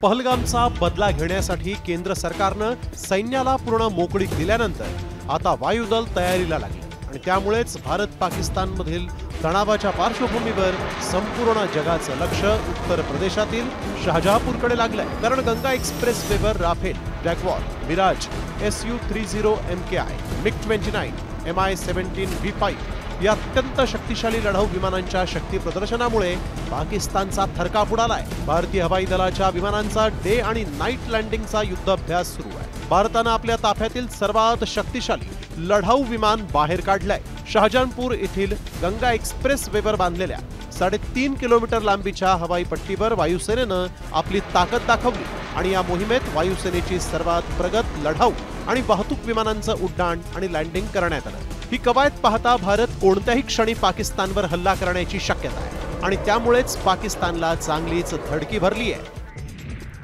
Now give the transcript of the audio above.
पहलगामचा बदला घेण्यासाठी केंद्र सरकारनं सैन्याला पूर्ण मोकळीक दिल्यानंतर आता वायुदल तयारीला लागले आणि त्यामुळेच भारत पाकिस्तानमधील तणावाच्या पार्श्वभूमीवर संपूर्ण जगाचं लक्ष उत्तर प्रदेशातील शाहजहांपूरकडे लागलंय। कारण गंगा एक्सप्रेसवेवर Rafale, Jaguar, Mirage, Su-30 MKI, MiG-29, Mi-17 V5 या अत्यंत शक्तिशाली लढाऊ विमानांच्या शक्ती प्रदर्शनामुळे पाकिस्तानचा थरकाप उडालाय। भारतीय हवाई दलाच्या विमानांचा डे आणि नाईट लँडिंगचा युद्धाभ्यास सुरू आहे। भारतानं आपल्या ताफ्यातील सर्वात शक्तिशाली लढाऊ विमान बाहेर काढलंय। शाहजहांपूर येथील गंगा एक्सप्रेसवेवर बांधलेल्या 3.5 किलोमीटर लांबीच्या हवाई पट्टीवर वायुसेनेनं आपली ताकद दाखवली आणि या मोहिमेत वायुसेनेची सर्वात प्रगत लढाऊ आणि वाहतूक विमानांचं उड्डाण आणि लँडिंग करण्यात आलं। ही कवायत पाहता भारत कोणत्याही क्षणी पाकिस्तानवर हल्ला करण्याची शक्यता आहे आणि त्यामुळेच पाकिस्तानला चांगलीच धडकी भरली आहे।